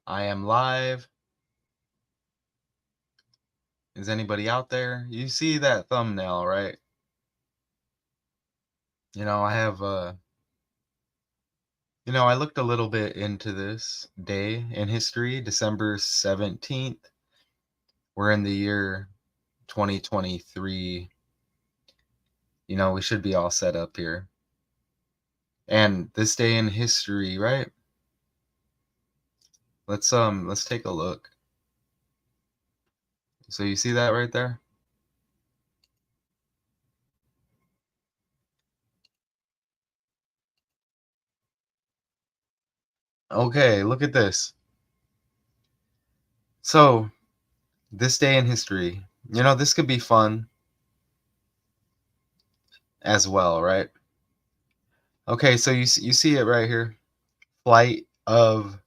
I am live. Is anybody out there? You see that thumbnail, right? I have I looked a little bit into this day in history, December 17th. We're in the year 2023. We should be all set up here. And this day in history, right? Let's take a look. So you see that right there? Okay, look at this. So, this day in history, this could be fun as well, right? Okay, so you see it right here. Flight of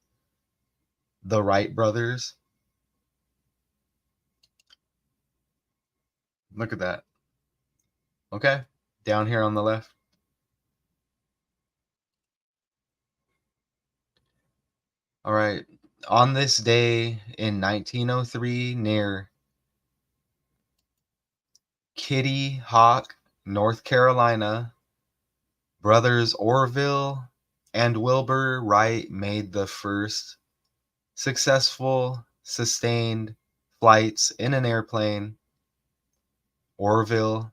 the Wright brothers. Look at that. Okay, down here on the left. All right. On this day in 1903, near Kitty Hawk, North Carolina, brothers Orville and Wilbur Wright made the first successful, sustained flights in an airplane. Orville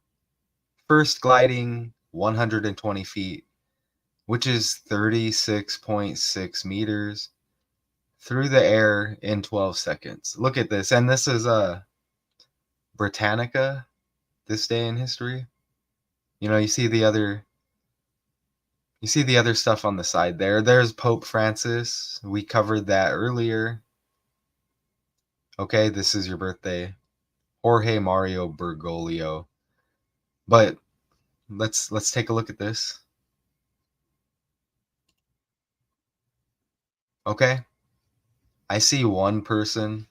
first gliding 120 feet, which is 36.6 meters through the air in 12 seconds. Look at this. And this is Britannica, this day in history. You see the other stuff on the side there. There's Pope Francis. We covered that earlier. Okay, this is your birthday. Jorge Mario Bergoglio. But let's take a look at this. Okay? I see one person.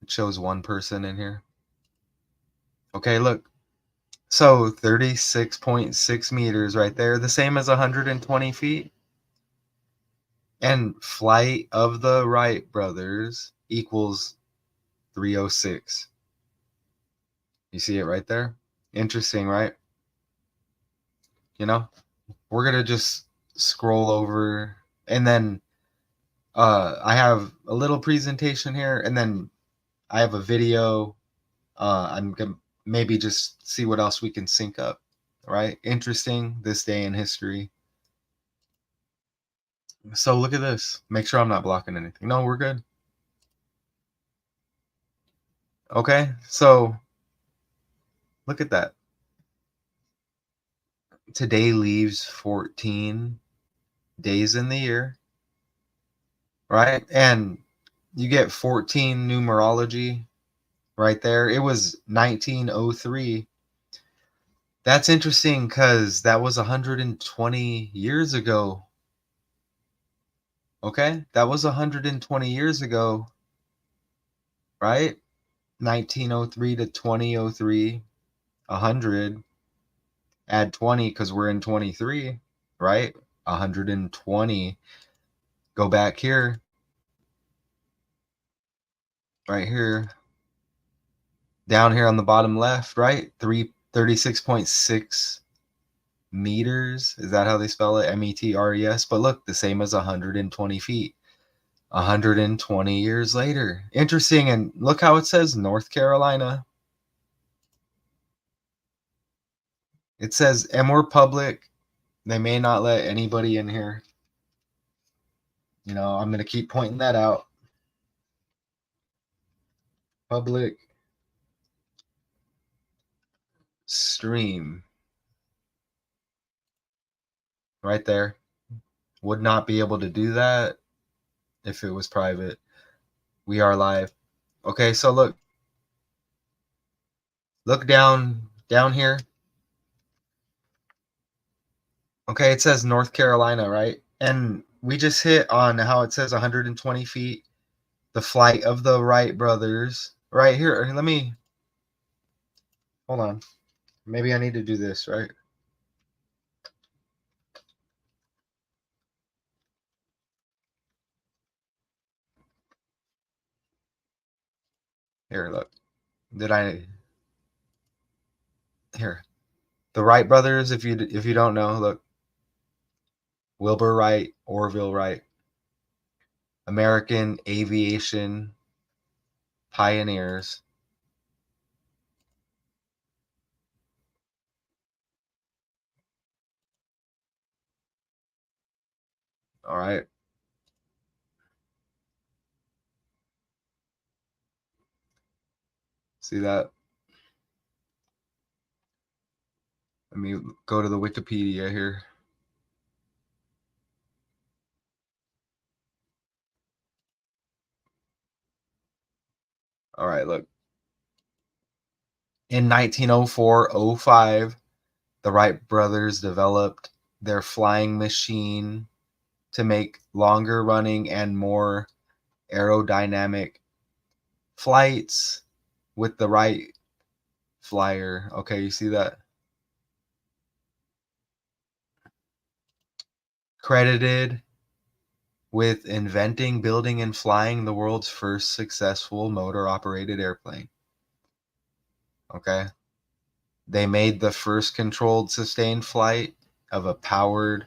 It shows one person in here. Okay, look. So 36.6 meters right there, the same as 120 feet. And flight of the Wright brothers equals 306. You see it right there? Interesting, right? You know, we're going to just scroll over, and then I have a little presentation here, and then I have a video. I'm going to maybe just see what else we can sync up, right? Interesting, this day in history. So look at this. Make sure I'm not blocking anything. No, we're good. Okay, so look at that. Today leaves 14 days in the year, right? And you get 14 numerology right there. It was 1903. That's interesting because that was 120 years ago. Okay, that was 120 years ago, right? 1903 to 2003, 100. Add 20 because we're in 23, right? 120. Go back here, right here, down here on the bottom left, right? 36.6 meters. Is that how they spell it? METRES. But look, the same as 120 feet. 120 years later. Interesting. And look how it says North Carolina. It says, and we're public. They may not let anybody in here. I'm going to keep pointing that out. Public stream. Right there. Would not be able to do that if it was private. We are live. Okay, so look down here. Okay, it says North Carolina, right? And we just hit on how it says 120 feet. The flight of the Wright brothers. Right here. Let me hold on. Maybe I need to do this, right? Here, look. Did I here? The Wright brothers, if you don't know, look. Wilbur Wright, Orville Wright, American aviation pioneers. All right. See that? Let me go to the Wikipedia here. All right, look. In 1904-05, the Wright brothers developed their flying machine to make longer running and more aerodynamic flights with the Wright flyer. Okay, you see that? Credited with inventing, building, and flying the world's first successful motor operated airplane. Okay. They made the first controlled sustained flight of a powered,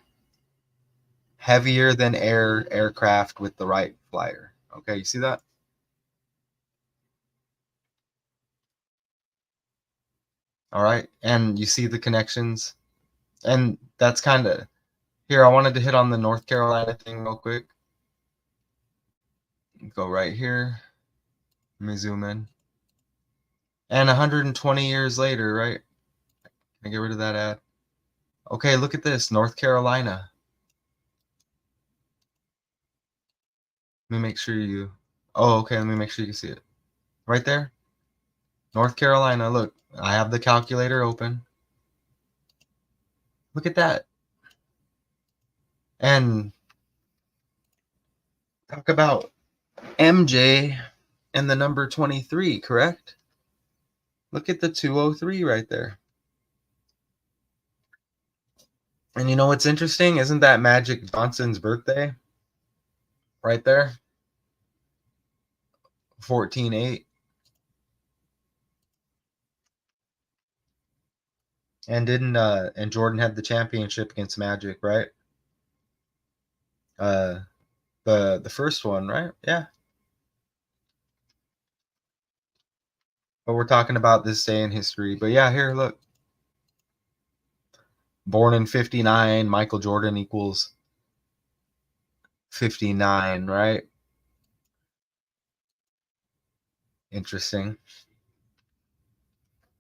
heavier than air aircraft with the Wright flyer. Okay, you see that? All right. And you see the connections. And that's kind of here. I wanted to hit on the North Carolina thing real quick. Go right here. Let me zoom in. And 120 years later, right? Can I get rid of that ad? Okay, look at this. North Carolina. Let me make sure you. Oh, okay. Let me make sure you can see it. Right there. North Carolina. Look, I have the calculator open. Look at that. And talk about MJ and the number 23, correct? Look at the 203 right there. And you know what's interesting? Isn't that Magic Johnson's birthday? Right there. 14-8. And didn't and Jordan had the championship against Magic, right? Uh the first one, right? Yeah. But we're talking about this day in history. But yeah, here, look. Born in 59, Michael Jordan equals 59, right? Interesting.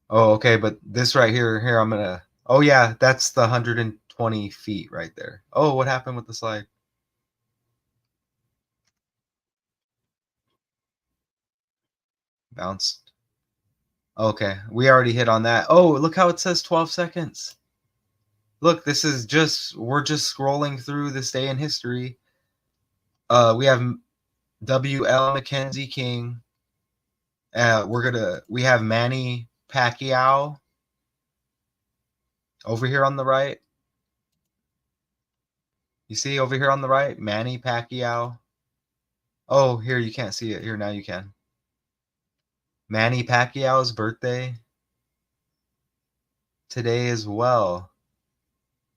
Oh, okay, but this right here, I'm gonna. Oh yeah, that's the 120 feet right there. Oh, what happened with the slide? Bounced. Okay, we already hit on that. Oh, look how it says 12 seconds. Look, this is just we're just scrolling through this day in history. We have W.L. Mackenzie King. We have Manny Pacquiao over here on the right. You see over here on the right, Manny Pacquiao. Oh, here you can't see it. Here now you can. Manny Pacquiao's birthday today as well.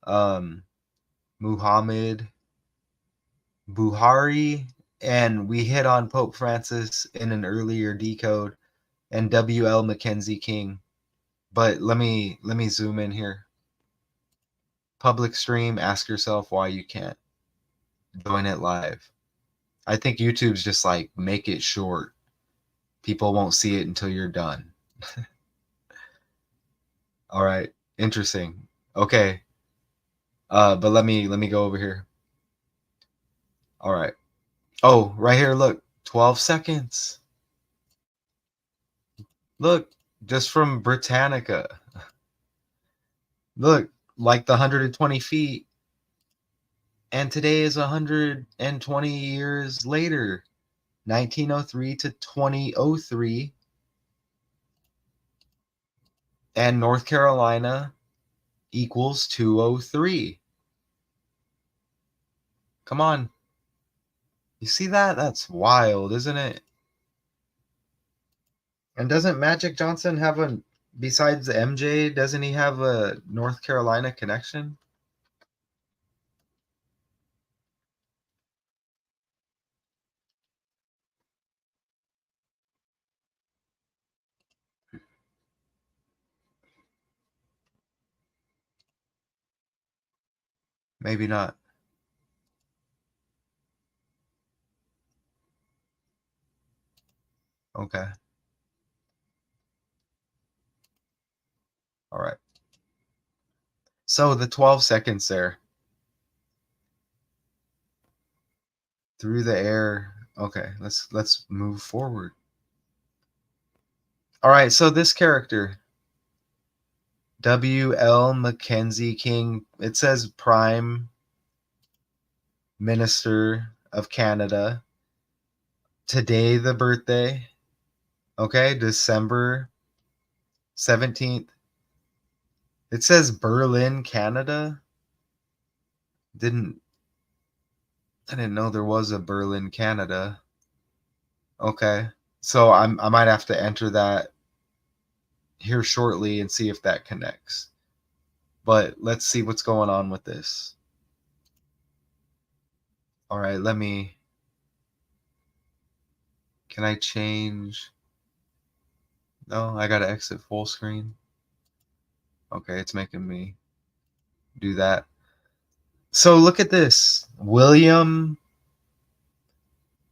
Um, Muhammad Buhari, and we hit on Pope Francis in an earlier decode, and W.L. Mackenzie King. But let me zoom in here. Public stream. Ask yourself why you can't join it live. I think YouTube's just like make it short. People won't see it until you're done. All right, interesting. Okay, but let me go over here. All right. Oh, right here. Look, 12 seconds. Look, just from Britannica. Look, like the 120 feet. And today is 120 years later, 1903 to 2003. And North Carolina equals 203. Come on. You see that? That's wild, isn't it? And doesn't Magic Johnson have a, besides MJ, doesn't he have a North Carolina connection? Maybe not. Okay. All right. So the 12 seconds there through the air. Okay, let's move forward. All right, so this character, W.L. Mackenzie King, it says Prime Minister of Canada. Today the birthday. Okay, December 17th. It says Berlin, Canada. Didn't I didn't know there was a Berlin, Canada. Okay. So I might have to enter that here shortly and see if that connects. But let's see what's going on with this. All right, can I change? No, I got to exit full screen. Okay, it's making me do that. So look at this. William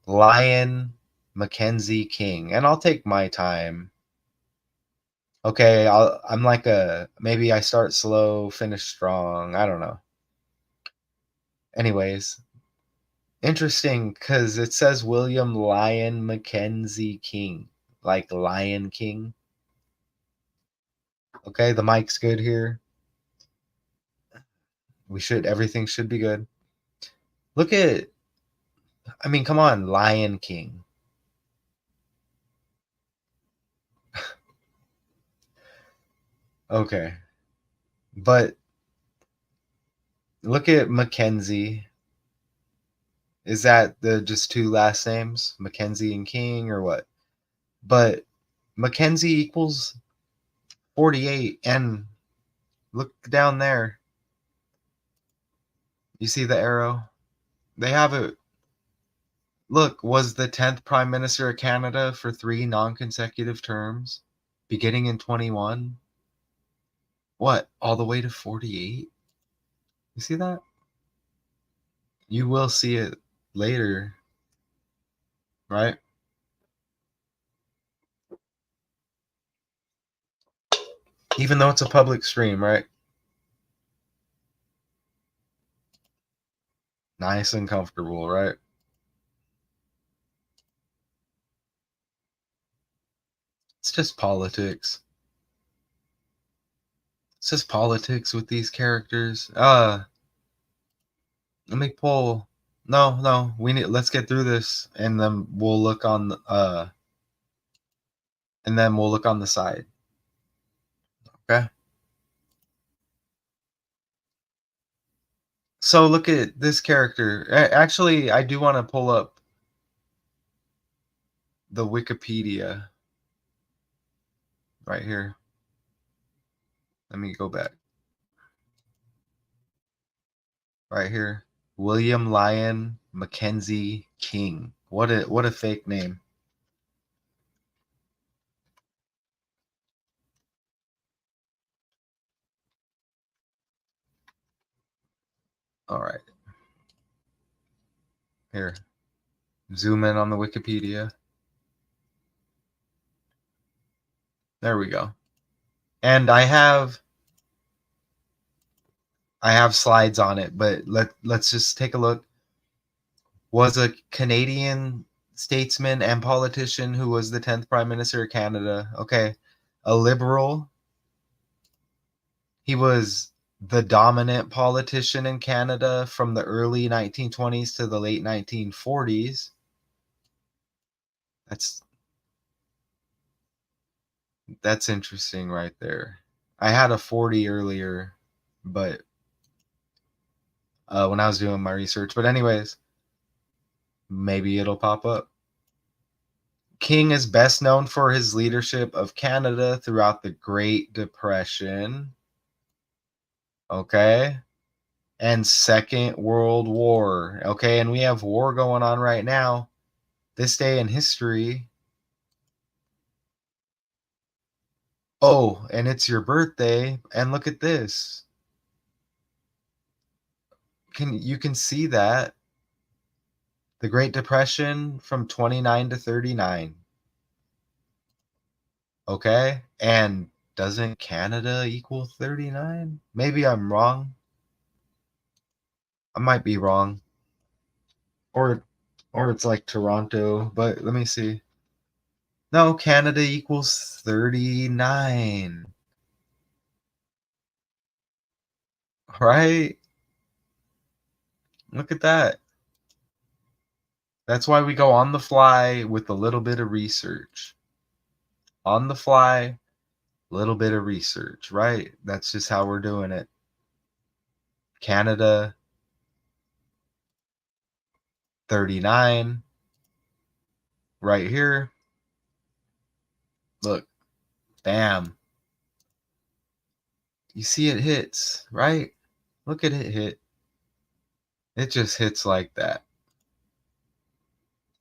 Lyon Mackenzie King. And I'll take my time. Okay, I'm like a maybe I start slow, finish strong. I don't know. Anyways, interesting because it says William Lyon Mackenzie King, like Lion King. Okay, the mic's good here. Everything should be good. Look at, I mean, come on, Lion King. Okay, but look at Mackenzie. Is that the just two last names, Mackenzie and King, or what? But Mackenzie equals 48, and look down there. You see the arrow? They have it. Look, was the 10th Prime Minister of Canada for 3 non-consecutive terms, beginning in 21. What? All the way to 48? You see that? You will see it later, right? Even though it's a public stream, right? Nice and comfortable, right? It's just politics. It's just politics with these characters. Let me pull. No, no, we need. Let's get through this, and then we'll look on. And then we'll look on the side. Okay. So look at this character. Actually, I do want to pull up the Wikipedia right here. Let me go back. Right here. William Lyon Mackenzie King. What a fake name. All right. Here. Zoom in on the Wikipedia. There we go. And I have slides on it, but let's just take a look. Was a Canadian statesman and politician who was the 10th Prime Minister of Canada. Okay. A liberal. He was the dominant politician in Canada from the early 1920s to the late 1940s. That's that's interesting right there. I had a 40 earlier, but when I was doing my research. But anyways, maybe it'll pop up. King is best known for his leadership of Canada throughout the Great Depression. Okay. And Second World War. Okay. And we have war going on right now. This day in history. Oh, and it's your birthday. And look at this. You can see that the Great Depression from 29 to 39. Okay? And doesn't Canada equal 39? Maybe I'm wrong. I might be wrong. Or or it's like Toronto, but let me see. No, Canada equals 39. Right? Look at that. That's why we go on the fly with a little bit of research. On the fly, little bit of research, right? That's just how we're doing it. Canada 39 right here. Look, bam. You see it hits, right? Look at it hit. It just hits like that.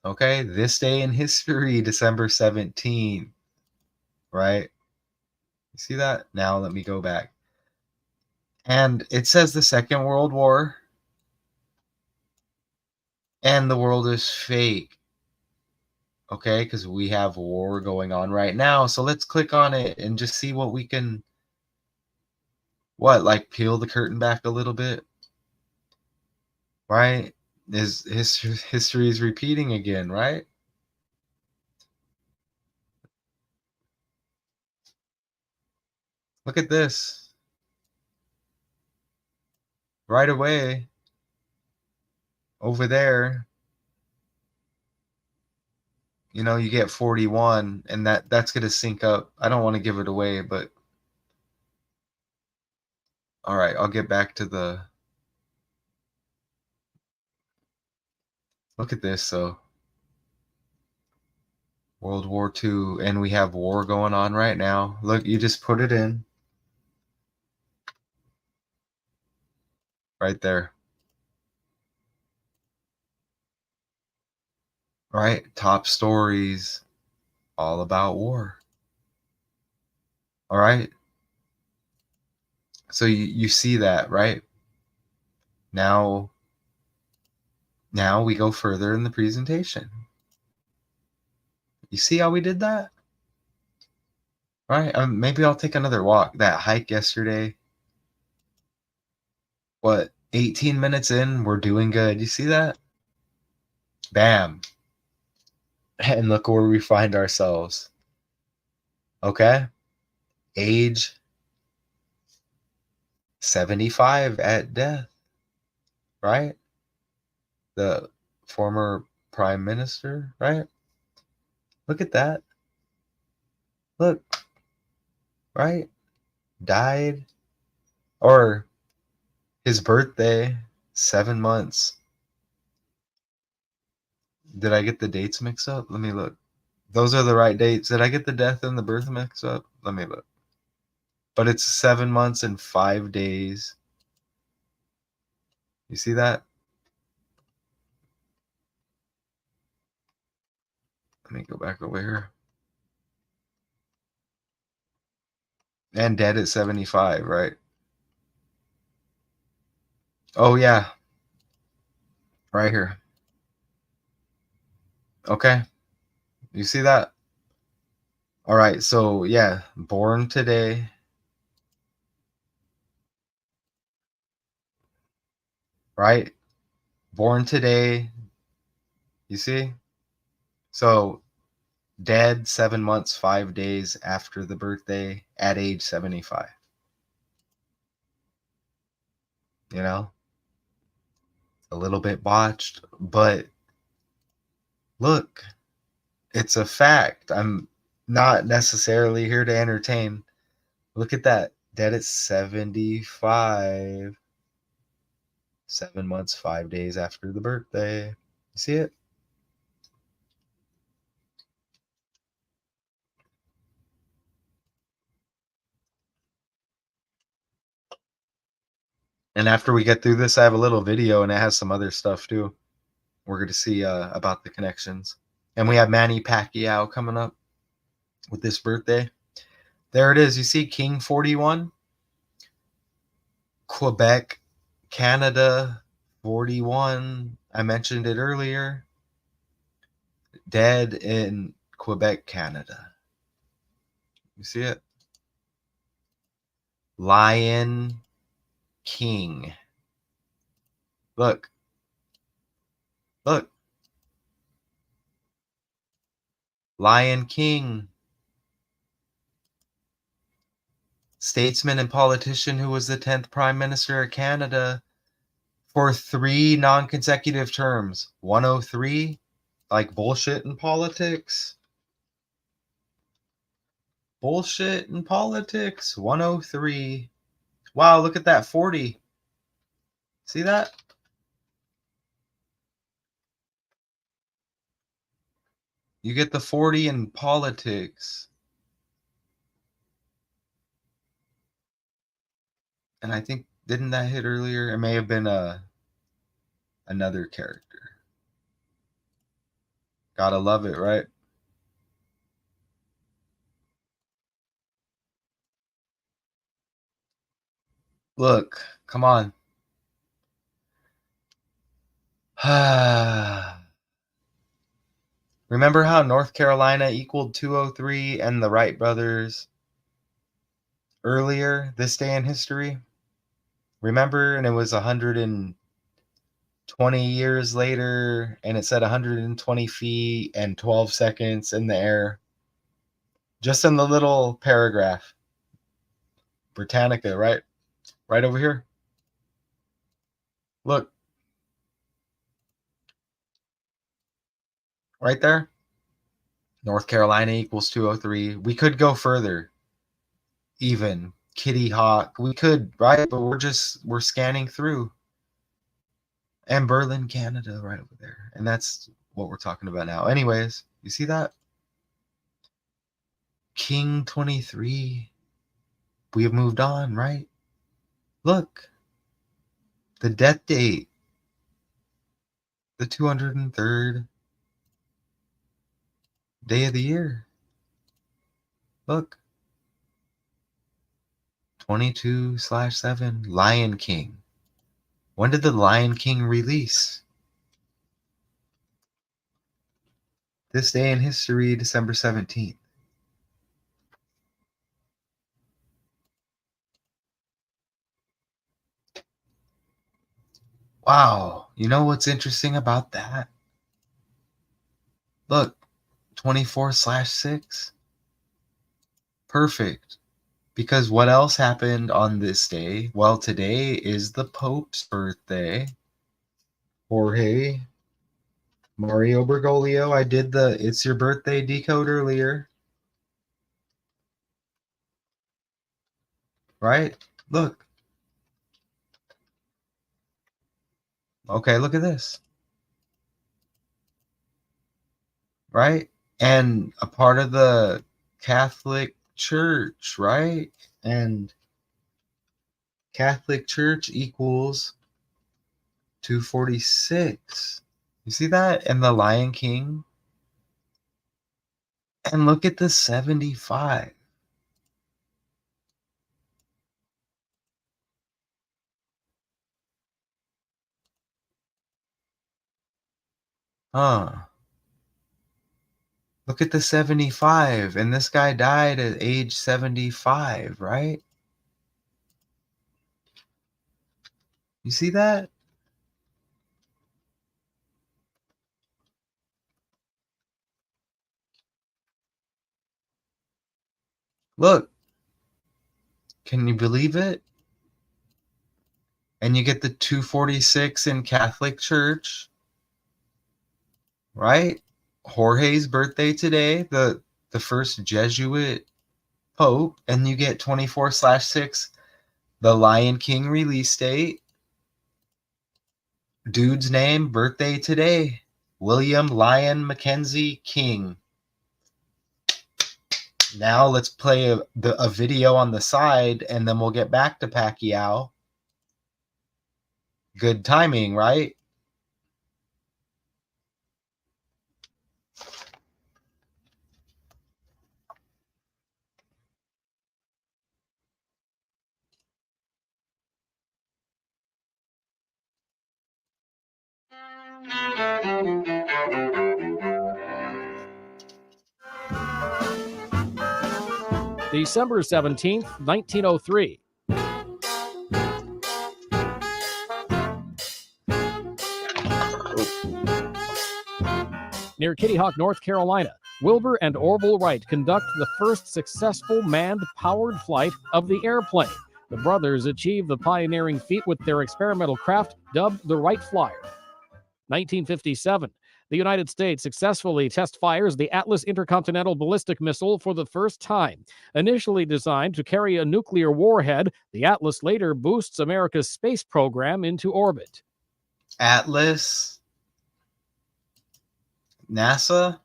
Okay, this day in history, December 17th, right? You see that? Now let me go back. And it says the Second World War and the world is fake. Okay, because we have war going on right now. So let's click on it and just see what we can, what, like peel the curtain back a little bit, right? Is history is repeating again, right? Look at this. Right away over there, you get 41 and that's going to sync up. I don't want to give it away, but all right, I'll get back to the look at this. So World War II, and we have war going on right now. Look, you just put it in right there. Right? Top stories all about war. All right? So you see that, right? Now we go further in the presentation. You see how we did that? Right? Maybe I'll take another walk. That hike yesterday, what, 18 minutes in, we're doing good. You see that? Bam. And look where we find ourselves. Okay? Age 75 at death, right? The former prime minister, right? Look at that. Look, right? Died. Or his birthday, 7 months. Did I get the dates mixed up? Let me look. Those are the right dates. Did I get the death and the birth mixed up? Let me look. But it's 7 months and 5 days. You see that? Let me go back over here. And dead at 75, right? Oh, yeah. Right here. Okay. You see that? All right. So, yeah. Born today. Right? Born today. You see? So, dead 7 months, 5 days after the birthday at age 75. You know? A little bit botched, but look, it's a fact. I'm not necessarily here to entertain. Look at that. Dead at 75. 7 months, 5 days after the birthday. You see it? And after we get through this, I have a little video and it has some other stuff too. We're going to see about the connections. And we have Manny Pacquiao coming up with this birthday. There it is. You see King 41, Quebec, Canada 41. I mentioned it earlier. Dead in Quebec, Canada. You see it? Lion King. Look. Look. Lion King. Statesman and politician who was the 10th Prime Minister of Canada for 3 non-consecutive terms. 103, like bullshit in politics. Bullshit in politics. 103. Wow, look at that 40. See that? You get the 40 in politics. And I think, didn't that hit earlier? It may have been another character. Gotta love it, right? Look, come on. Remember how North Carolina equaled 203 and the Wright brothers earlier this day in history? Remember? And it was 120 years later, and it said 120 feet and 12 seconds in the air. Just in the little paragraph. Britannica, right? Right over here. Look. Right there. North Carolina equals 203. We could go further. Even Kitty Hawk. We could, right? But we're scanning through. And Berlin, Canada, right over there. And that's what we're talking about now. Anyways, you see that? King 23. We have moved on, right? Look. The death date. The 203rd day of the year. Look. 22/7. Lion King. When did the Lion King release? This day in history, December 17th. Wow. You know what's interesting about that? Look, 24/6. Perfect. Because what else happened on this day? Well, today is the Pope's birthday. Jorge Mario Bergoglio. I did the It's Your Birthday decode earlier. Right? Look. Okay, look at this. Right? And a part of the Catholic Church, right? And Catholic Church equals 246. You see that? And the Lion King. And look at the 75. Huh. Look at the 75. And this guy died at age 75, right? You see that? Look. Can you believe it? And you get the 246 in Catholic Church, right? Jorge's birthday today, the first Jesuit Pope, and you get 24/6, the Lion King release date. Dude's name, birthday today, William Lyon Mackenzie King. Now let's play a video on the side, and then we'll get back to Pacquiao. Good timing, right? December 17th, 1903. Near Kitty Hawk, North Carolina, Wilbur and Orville Wright conduct the first successful manned-powered flight of the airplane. The brothers achieve the pioneering feat with their experimental craft dubbed the Wright Flyer. 1957. The United States successfully test fires the Atlas intercontinental ballistic missile for the first time. Initially designed to carry a nuclear warhead, the Atlas later boosts America's space program into orbit. Atlas, NASA.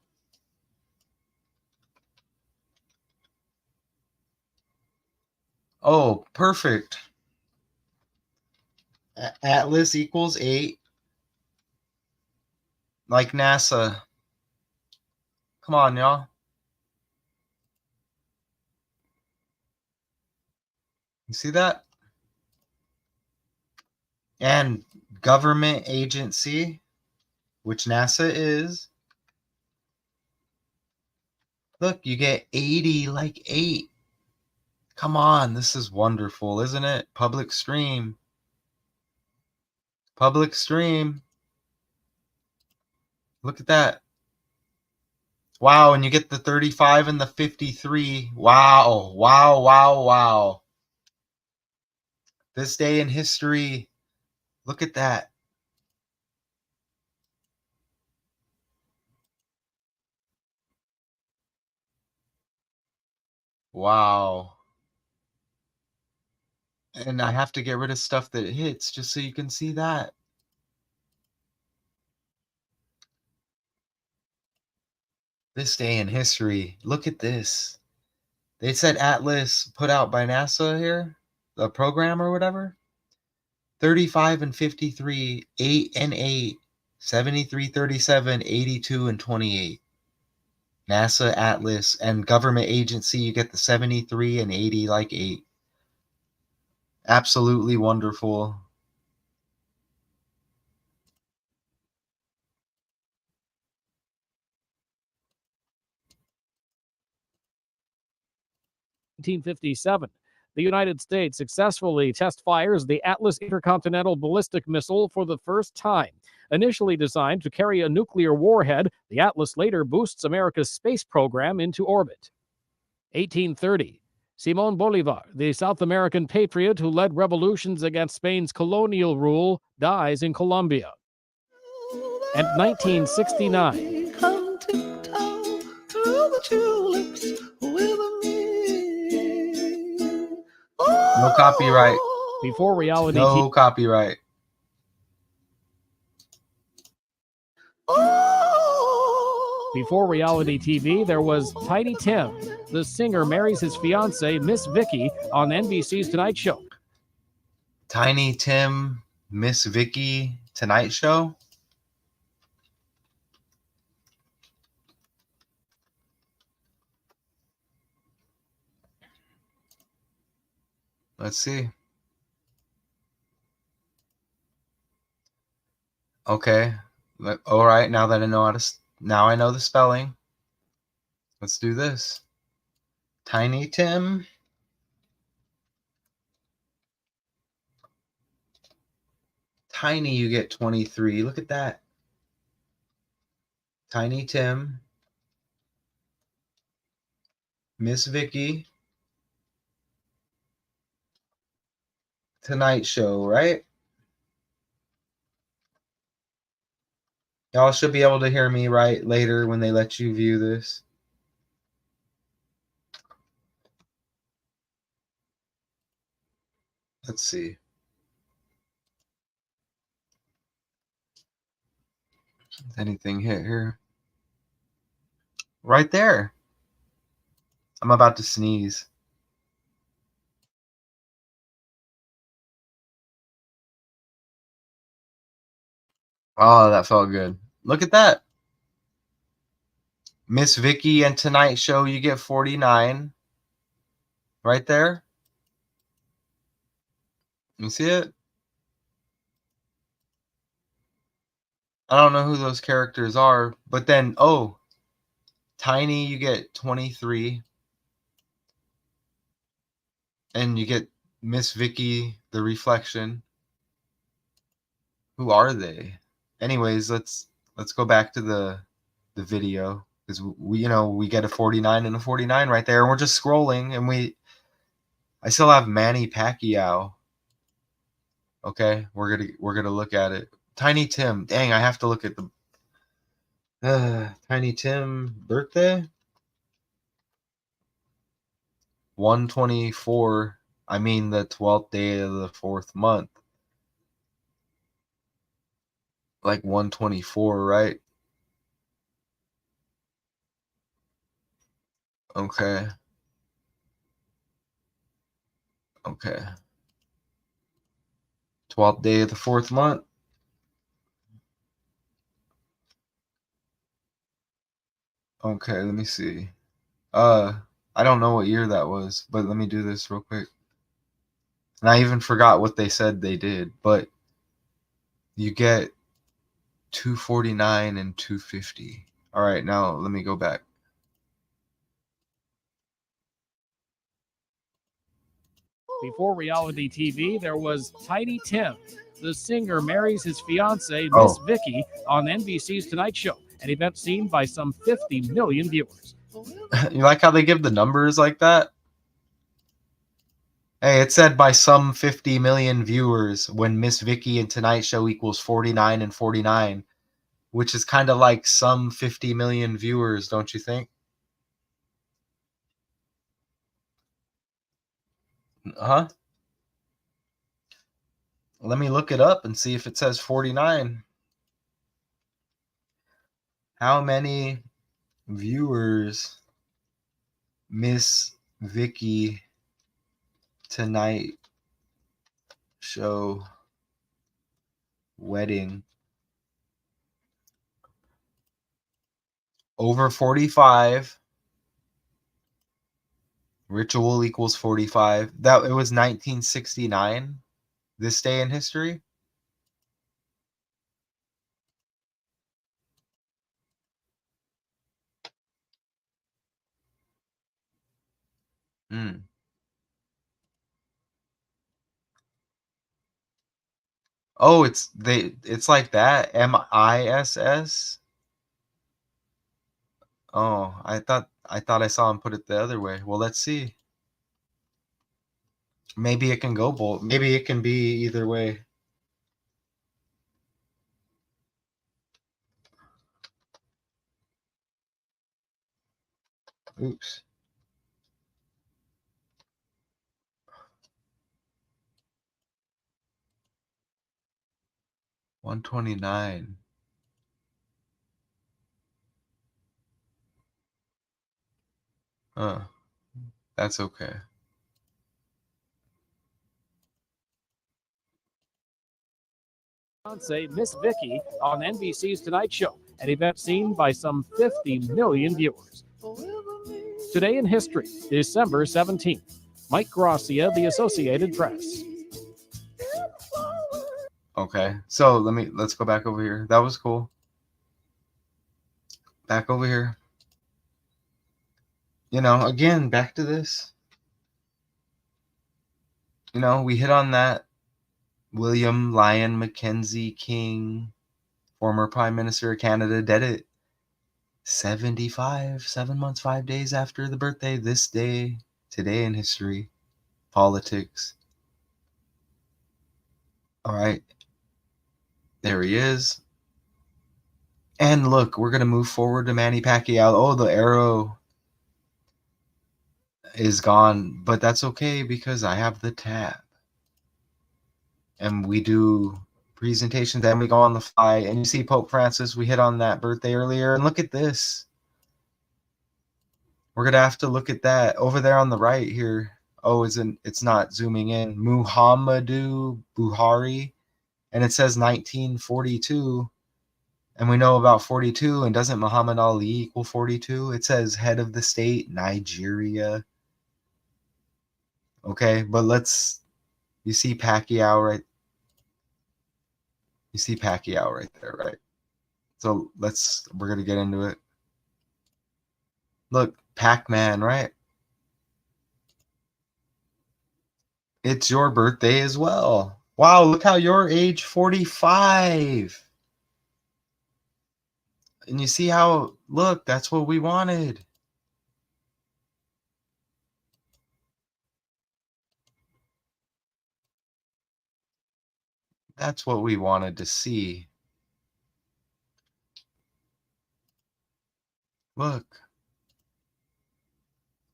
Oh, perfect. Atlas equals 8. Like NASA. Come on, y'all. You see that? And government agency, which NASA is. Look, you get 80 like 8. Come on, this is wonderful, isn't it? Public stream. Public stream. Look at that. Wow, and you get the 35 and the 53. Wow, wow, wow, wow. This day in history. Look at that. Wow. And I have to get rid of stuff that hits just so you can see that. This day in history. Look at this. They said Atlas put out by NASA here, the program or whatever. 35 and 53, 8 and 8, 73, 37, 82 and 28. NASA, Atlas, and government agency, you get the 73 and 80 like 8. Absolutely wonderful. In 1957, the United States successfully test fires the Atlas intercontinental ballistic missile for the first time. Initially designed to carry a nuclear warhead, the Atlas later boosts America's space program into orbit. 1830. Simón Bolívar, the South American patriot who led revolutions against Spain's colonial rule, dies in Colombia. And 1969. Come tiptoe through the tulips with me. No copyright. Before reality No copyright. Before reality TV, there was Tiny Tim. The singer marries his fiancée, Miss Vicky, on NBC's Tonight Show. Tiny Tim, Miss Vicky, Tonight Show. Let's see. Okay. All right. Now that I know now I know the spelling. Let's do this. Tiny Tim. Tiny, you get 23. Look at that. Tiny Tim. Miss Vicky. Tonight Show, right? Y'all should be able to hear me right later when they let you view this. Let's see. Is anything hit here? Right there. I'm about to sneeze. Oh, that felt good. Look at that. Miss Vicky and Tonight Show, you get 49 right there. You see it? I don't know who those characters are, but then, oh, Tiny, you get 23. And you get Miss Vicky, the reflection. Who are they? Anyways, let's go back to the video because we get a 49 and a 49 right there, and we're just scrolling, and I still have Manny Pacquiao. Okay, we're gonna look at it. Tiny Tim. Dang, I have to look at the Tiny Tim birthday. 124. I mean the 12th day of the 4th month. Like 124, right? Okay. Okay. 12th day of the 4th month. Okay, let me see. I don't know what year that was, but let me do this real quick. And I even forgot what they said they did, but you get 249 and 250. All right, now let me go back. Before reality TV, there was Tiny Tim. The singer marries his fiancee, Miss Oh, Vicky, on NBC's Tonight Show, an event seen by some 50 million viewers. you like how they give the numbers like that? Hey, it said by some 50 million viewers when Miss Vicky and Tonight Show equals 49 and 49, which is kind of like some 50 million viewers, don't you think? Huh? Let me look it up and see if it says 49. How many viewers Miss Vicky Tonight Show wedding? Over 45. Ritual equals 45. That it was 1969. This day in history. Hmm. Oh, it's like that. MISS. Oh, I thought I saw him put it the other way. Well, let's see. Maybe it can go both. Maybe it can be either way. Oops. 129. Huh. That's okay. Fiancee, Miss Vicky, on NBC's Tonight Show, an event seen by some 50 million viewers. Today in history, December 17th. Mike Gracia, The Associated Press. Okay. So let's go back over here. That was cool. Back over here. Again, back to this. We hit on that. William Lyon Mackenzie King, former Prime Minister of Canada, dead at 75, 7 months, 5 days after the birthday. This day, today in history, politics. All right. There he is. And look, we're going to move forward to Manny Pacquiao. Oh, the arrow is gone, but that's okay because I have the tab. And we do presentations and we go on the fly. And you see Pope Francis, we hit on that birthday earlier. And look at this. We're going to have to look at that over there on the right here. Oh, it's not zooming in. Muhammadu Buhari. And it says 1942. And we know about 42. And doesn't Muhammad Ali equal 42? It says head of the state, Nigeria. Okay, but you see Pacquiao right? You see Pacquiao right there, right? So we're going to get into it. Look, Pac-Man, right? It's your birthday as well. Wow, look how you're age 45. And you see how, look, that's what we wanted. That's what we wanted to see. Look.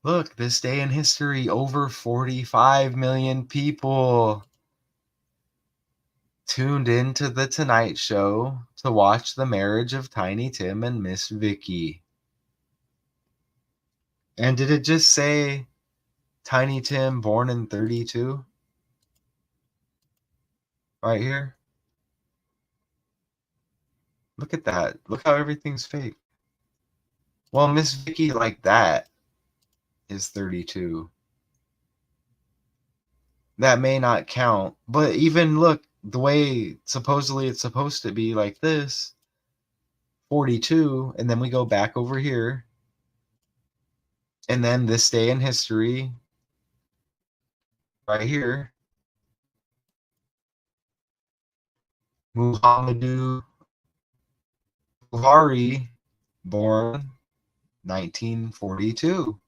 Look, this day in history, over 45 million people tuned into The Tonight Show to watch the marriage of Tiny Tim and Miss Vicky. And did it just say Tiny Tim born in 32? Right here? Look at that. Look how everything's fake. Well, Miss Vicky like that is 32. That may not count. But even look, the way supposedly it's supposed to be like this, 42, and then we go back over here. And then this day in history, right here, Muhammadu Buhari, born 1942.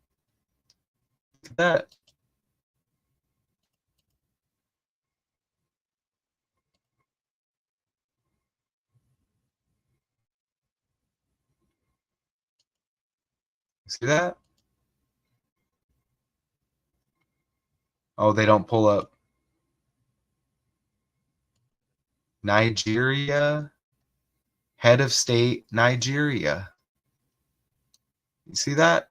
Look at that. See that? Oh, they don't pull up. Nigeria, head of state, Nigeria. You see that?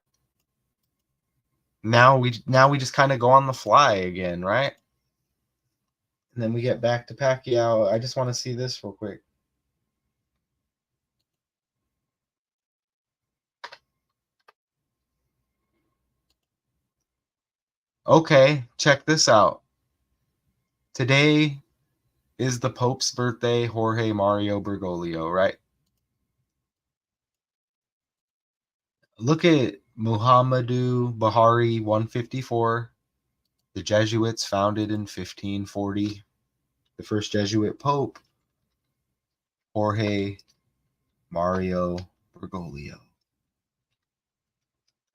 Now we just kind of go on the fly again, right? And then we get back to Pacquiao. I just want to see this real quick. Okay, check this out. Today is the Pope's birthday, Jorge Mario Bergoglio, right? Look at Muhammadu Buhari 154. The Jesuits founded in 1540. The first Jesuit Pope, Jorge Mario Bergoglio.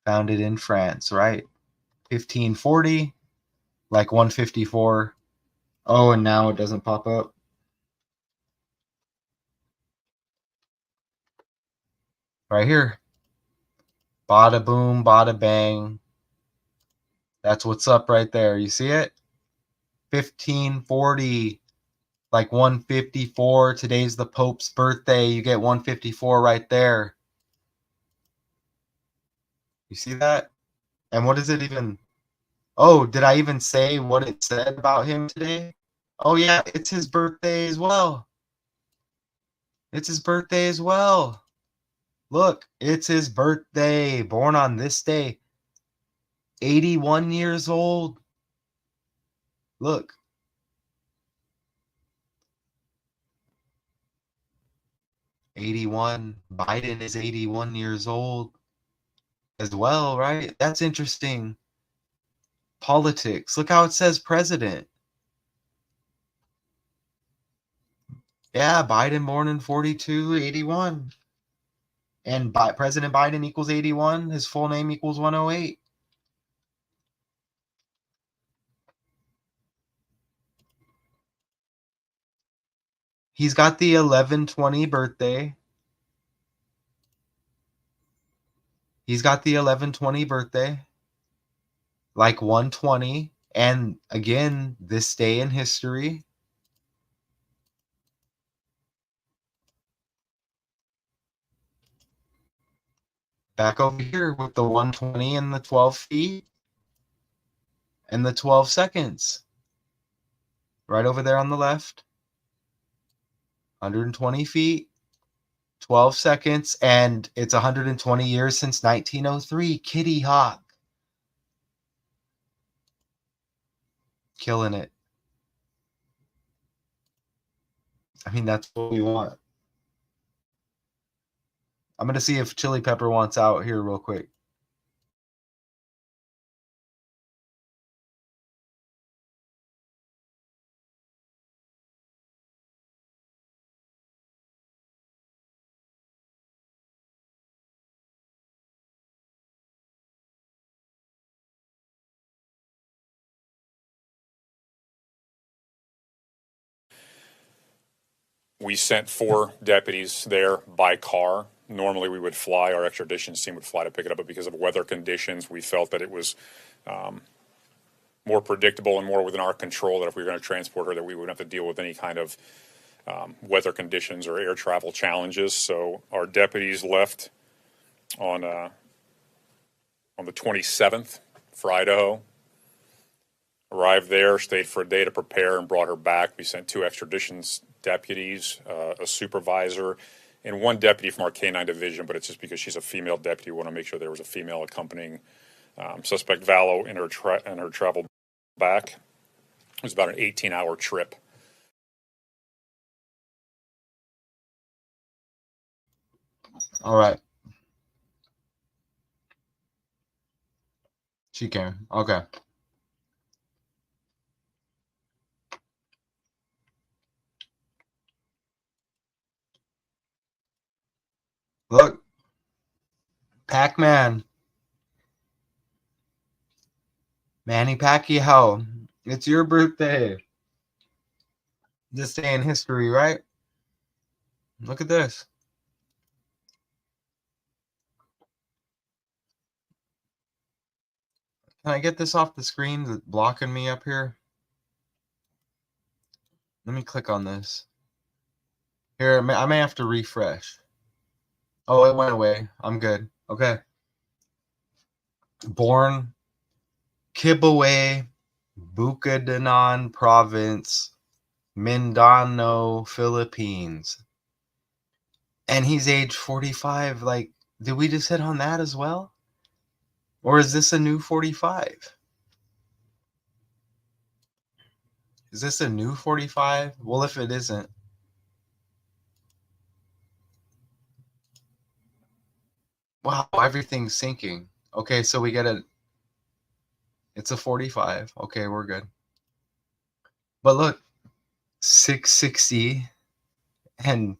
Founded in France, right? 1540, like 154. Oh, and now it doesn't pop up. Right here. Bada boom, bada bang. That's what's up right there. You see it? 1540, like 154. Today's the Pope's birthday. You get 154 right there. You see that? And what is it even? Oh, did I even say what it said about him today? Oh, yeah, it's his birthday as well. It's his birthday as well. Look, it's his birthday. Born on this day. 81 years old. Look. 81. Biden is 81 years old as well, right? That's interesting. Politics. Look how it says president. Yeah, Biden born in 42, 81. And President Biden equals 81. His full name equals 108. He's got the 11/20 birthday. He's got the 11/20 birthday. Like 120. And again, this day in history. Back over here with the 120 and the 12 feet and the 12 seconds. Right over there on the left. 120 feet, 12 seconds, and it's 120 years since 1903. Kitty Hawk. Killing it. I mean, that's what we want. I'm going to see if Chili Pepper wants out here real quick. We sent 4 deputies there by car. Normally, we would fly, our extradition team would fly to pick it up, but because of weather conditions, we felt that it was more predictable and more within our control that if we were going to transport her, that we wouldn't have to deal with any kind of weather conditions or air travel challenges. So our deputies left on the 27th for Idaho. Arrived there, stayed for a day to prepare, and brought her back. We sent 2 extradition deputies, a supervisor, and 1 deputy from our K-9 division, but it's just because she's a female deputy. We want to make sure there was a female accompanying suspect Vallow in her travel back. It was about an 18-hour trip. All right. She came. Okay. Look. Pac-Man. Manny Pacquiao. It's your birthday. This day in history, right? Look at this. Can I get this off the screen that's blocking me up here? Let me click on this. Here, I may have to refresh. Oh, it went away. I'm good. Okay. Born Kibawe, Bukidnon Province, Mindanao, Philippines. And he's age 45. Like, did we just hit on that as well? Or is this a new 45? Is this a new 45? Well, if it isn't. Wow, everything's sinking. Okay, so we get it's a 45. Okay, we're good. But look, 660 and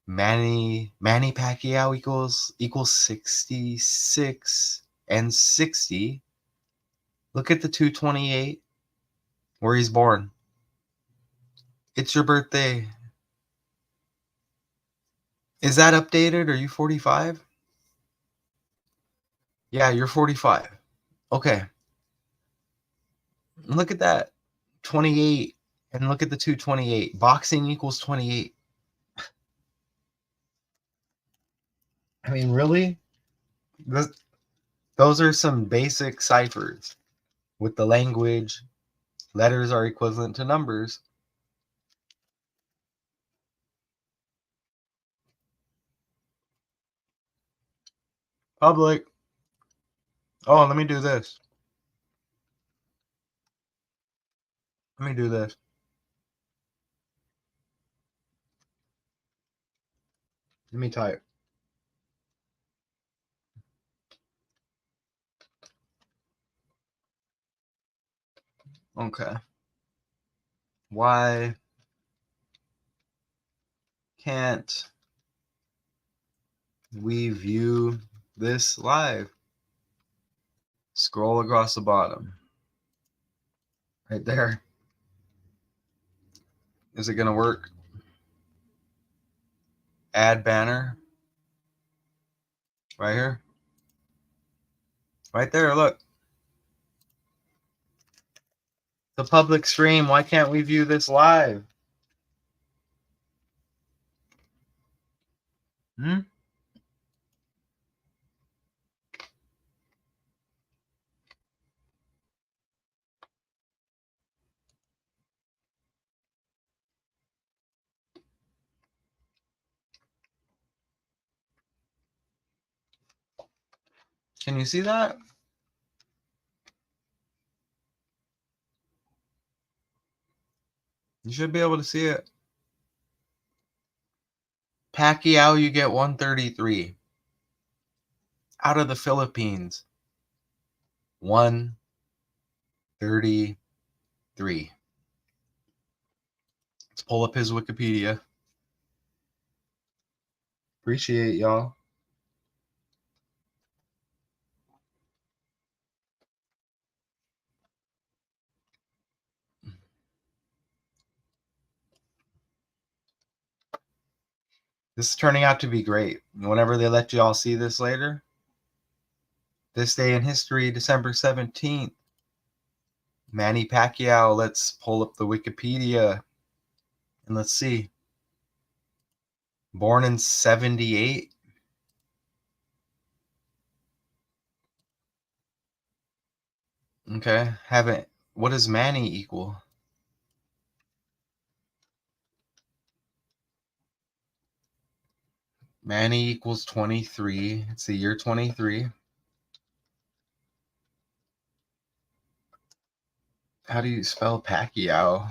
Manny Pacquiao equals 66 and 60. Look at the 228 where he's born. It's your birthday. Is that updated? Are you 45? Yeah, you're 45. Okay. Look at that. 28. And look at the 228. Boxing equals 28. I mean, really? Those are some basic ciphers with the language. Letters are equivalent to numbers. Public. Oh, let me do this. Let me do this. Let me type. Okay. Why can't we view this live? Scroll across the bottom. Right there. Is it going to work? Add banner. Right here. Right there, look. The public stream. Why can't we view this live? Hmm? Can you see that? You should be able to see it. Pacquiao, you get 133. Out of the Philippines, 133. Let's pull up his Wikipedia. Appreciate y'all. This is turning out to be great. Whenever they let you all see this later, this day in history, December 17th, Manny Pacquiao. Let's pull up the Wikipedia and let's see. Born in 78. Okay. Haven't. What does Manny equal? Manny equals 23. It's the year 23. How do you spell Pacquiao?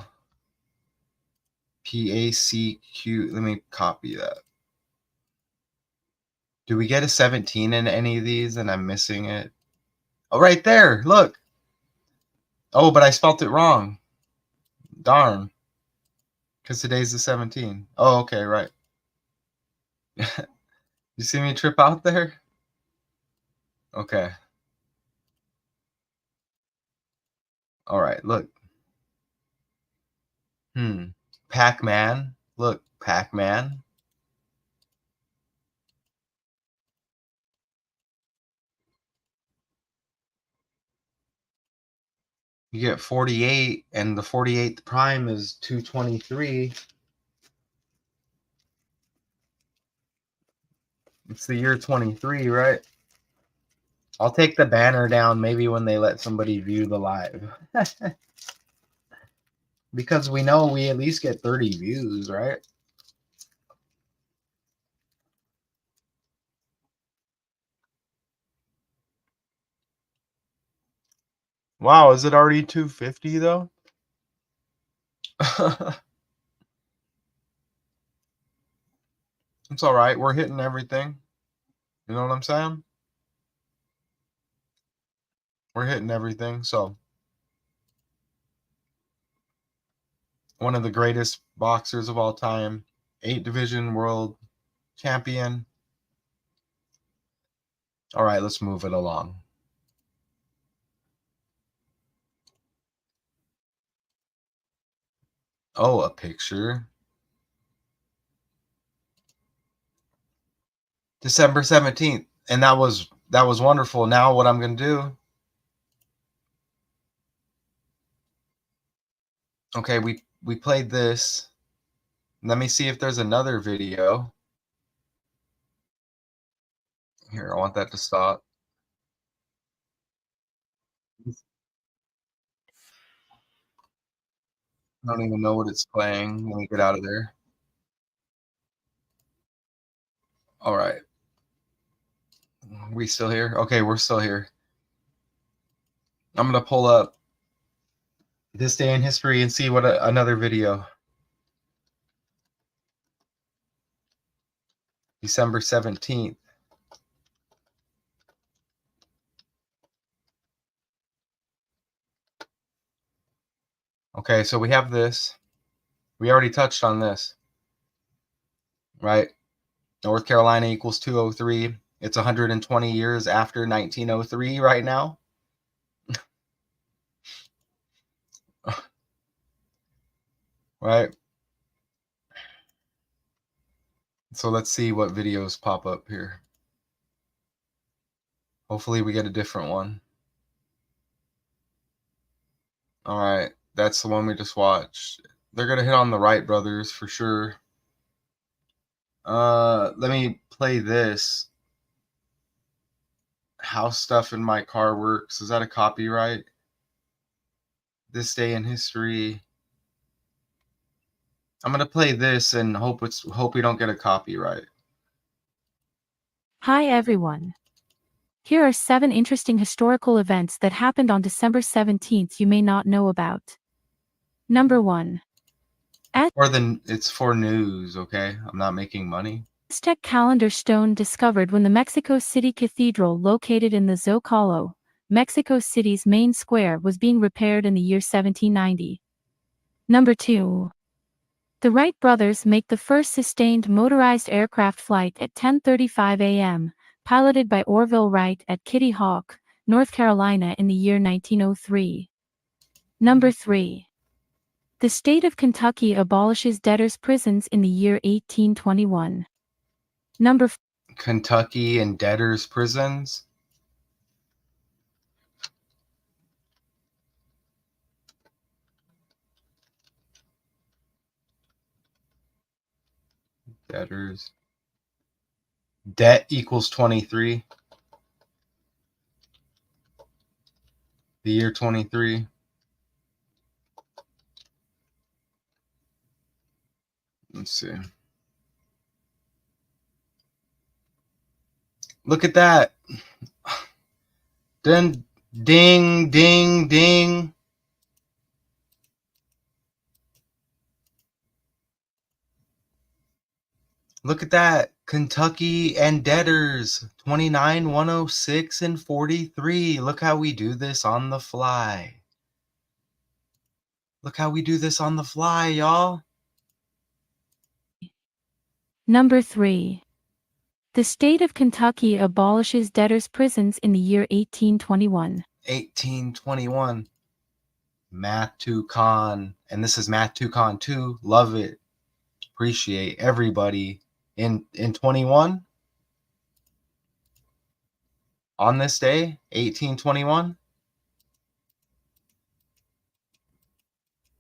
P-A-C-Q. Let me copy that. Do we get a 17 in any of these and I'm missing it? Oh, right there. Look. Oh, but I spelt it wrong. Darn. Because today's the 17th. Oh, okay, right. You see me trip out there? Okay. All right, look. Pac-Man. Look, Pac-Man. You get 48, and the 48th prime is 223. It's the year 23, right? I'll take the banner down maybe when they let somebody view the live. Because we know we at least get 30 views, right? Wow, is it already 250 though? It's all right. We're hitting everything. You know what I'm saying? We're hitting everything. So, one of the greatest boxers of all time, 8 division world champion. All right, let's move it along. Oh, a picture. December 17th. And that was wonderful. Now what I'm going to do. Okay, we played this. Let me see if there's another video. Here, I want that to stop. I don't even know what it's playing. Let me get out of there. All right. We still here? Okay, we're still here. I'm going to pull up this day in history and see what another video. December 17th. Okay, so we have this. We already touched on this, right? North Carolina equals 203. It's 120 years after 1903 right now. Right? So let's see what videos pop up here. Hopefully we get a different one. All right, that's the one we just watched. They're going to hit on the Wright brothers for sure. Let me play this. How stuff in my car works. Is that a copyright? This day in history. I'm gonna play this and hope we don't get a copyright. Hi everyone. Here are 7 interesting historical events that happened on December 17th you may not know about. Number 1. It's for news, okay? I'm not making money. Aztec calendar stone discovered when the Mexico City Cathedral located in the Zocalo, Mexico City's main square, was being repaired in the year 1790. Number 2. The Wright brothers make the first sustained motorized aircraft flight at 10:35 a.m., piloted by Orville Wright at Kitty Hawk, North Carolina in the year 1903. Number 3. The state of Kentucky abolishes debtors' prisons in the year 1821. Number 4. Kentucky and debtors' prisons. Debtors. Debt equals 23. The year 23. Let's see. Look at that. Then ding, ding, ding. Look at that. Kentucky and debtors. 29, 106, and 43. Look how we do this on the fly. Look how we do this on the fly, y'all. Number 3. The state of Kentucky abolishes debtors' prisons in the year 1821. 1821. Math 2 Con. And this is Math 2 Con 2. Love it. Appreciate everybody. In 21, on this day, 1821.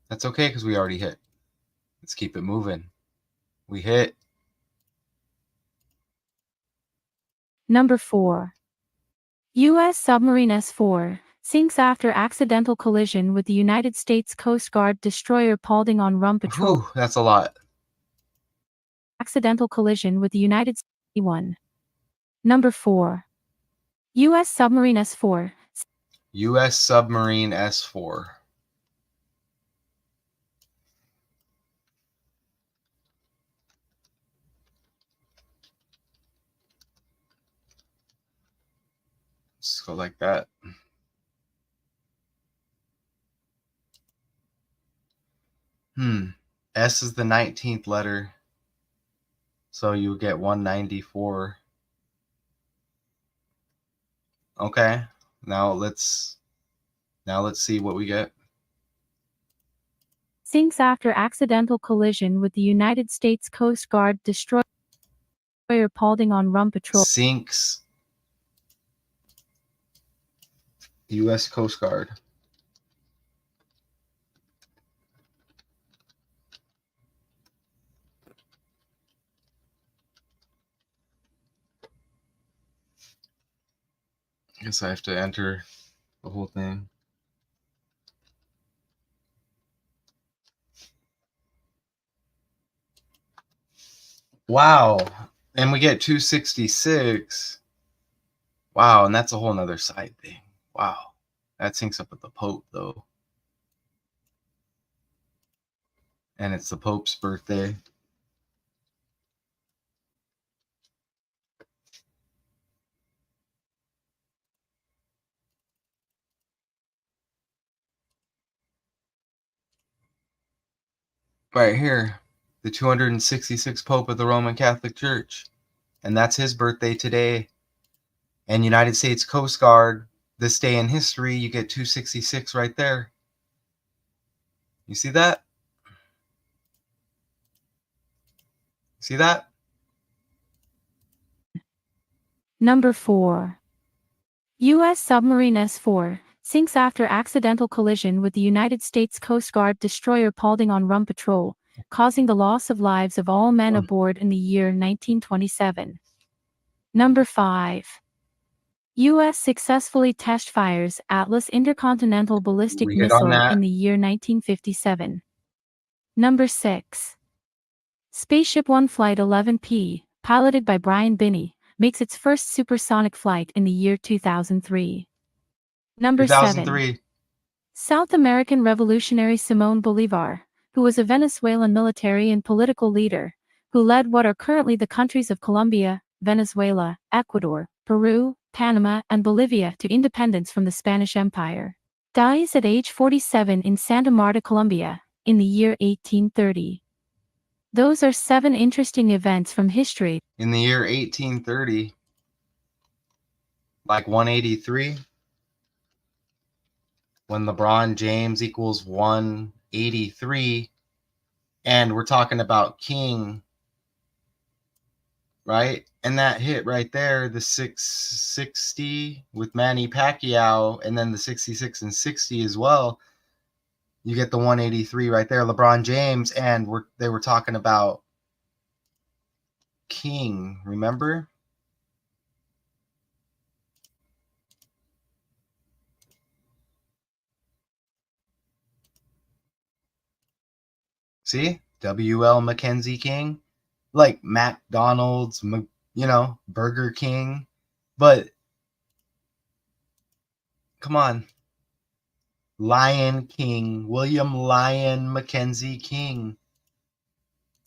That's okay because we already hit. Let's keep it moving. We hit. Number 4. U.S. submarine S-4 sinks after accidental collision with the United States Coast Guard destroyer Paulding on Rum Patrol. Whew, that's a lot. Accidental collision with the United States 1. Number 4. U.S. submarine S-4. U.S. submarine S-4. Let's go like that. S is the 19th letter. So you would get 194. Okay. Now let's see what we get. Sinks after accidental collision with the United States Coast Guard destroyer Paulding on Rum Patrol. Sinks. U.S. Coast Guard. I guess I have to enter the whole thing. Wow. And we get 266. Wow, and that's a whole nother side thing. Wow. That syncs up with the Pope, though. And it's the Pope's birthday. Right here, the 266th Pope of the Roman Catholic Church. And that's his birthday today. And United States Coast Guard, this day in history, you get 266 right there. You see that? See that? Number 4. U.S. submarine S-4 sinks after accidental collision with the United States Coast Guard destroyer Paulding on Rum Patrol, causing the loss of lives of all men aboard in the year 1927. Number 5. U.S. successfully test fires Atlas intercontinental ballistic We hit on missile that. in the year 1957. Number 6. Spaceship One Flight 11P, piloted by Brian Binney, makes its first supersonic flight in the year 2003. Number 7. 2003. South American revolutionary Simón Bolívar, who was a Venezuelan military and political leader, who led what are currently the countries of Colombia, Venezuela, Ecuador, Peru, Panama, and Bolivia to independence from the Spanish Empire, dies at age 47 in Santa Marta, Colombia, in the year 1830. Those are 7 interesting events from history. In the year 1830, like 183, when LeBron James equals 183, and we're talking about King, right? And that hit right there, the 660 with Manny Pacquiao, and then the 66 and 60 as well. You get the 183 right there, LeBron James, and they were talking about King, remember? See? W.L. Mackenzie King, like McDonald's, Burger King. But come on. Lion King, William Lyon Mackenzie King.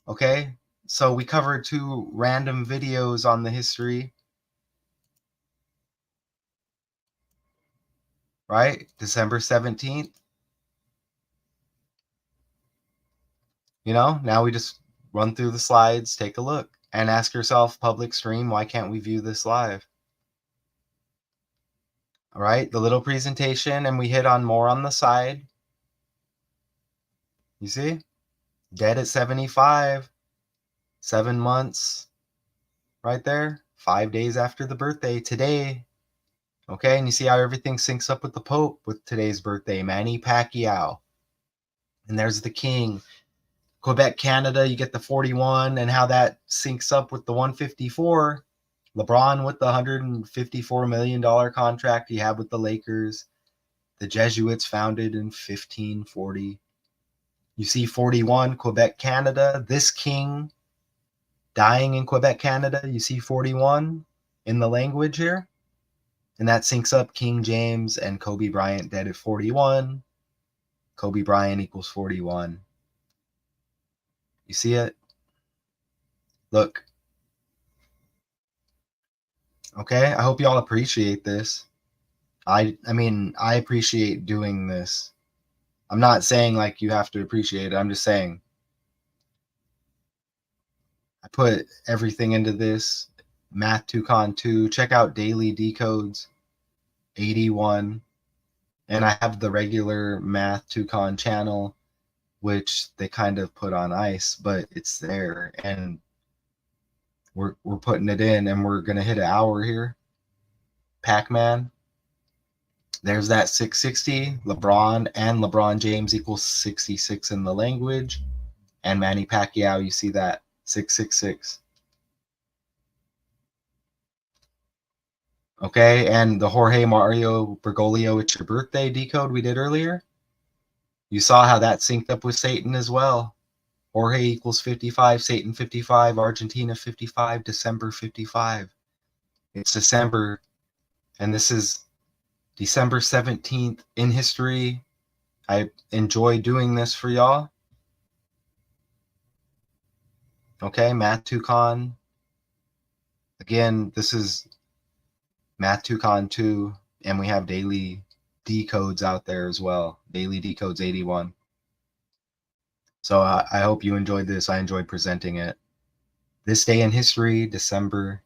Okay? So we covered 2 random videos on the history. Right? December 17th. Now we just run through the slides, take a look, and ask yourself, public stream, why can't we view this live? All right, the little presentation, and we hit on more on the side. You see? Dead at 75, 7 months, right there, 5 days after the birthday, today. Okay, and you see how everything syncs up with the Pope with today's birthday, Manny Pacquiao. And there's the King. Quebec, Canada, you get the 41, and how that syncs up with the 154. LeBron with the $154 million contract he had with the Lakers. The Jesuits founded in 1540. You see 41, Quebec, Canada. This king dying in Quebec, Canada. You see 41 in the language here. And that syncs up King James and Kobe Bryant dead at 41. Kobe Bryant equals 41. You see it? Look. Okay, I hope y'all appreciate this. I appreciate doing this. I'm not saying like you have to appreciate it. I'm just saying I put everything into this. Math 2Con 2. Check out Daily Decodes 81. And I have the regular Math 2Con channel, which they kind of put on ice, but it's there. And we're putting it in, and we're going to hit an hour here. Pac-Man. There's that 660. LeBron and LeBron James equals 66 in the language. And Manny Pacquiao, you see that 666. Okay, and the Jorge Mario Bergoglio, it's your birthday decode we did earlier. You saw how that synced up with Satan as well. Jorge equals 55, Satan 55, Argentina 55, December 55. It's December, and this is December 17th in history. I enjoy doing this for y'all. Okay, Math 2Con. Again, this is Math 2Con 2, and we have daily decodes out there as well. Daily Decodes 81. So I hope you enjoyed this. I enjoyed presenting it. This day in history, December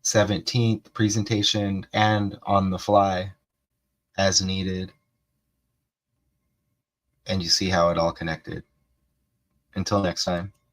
17th, presentation and on the fly as needed. And you see how it all connected. Until next time.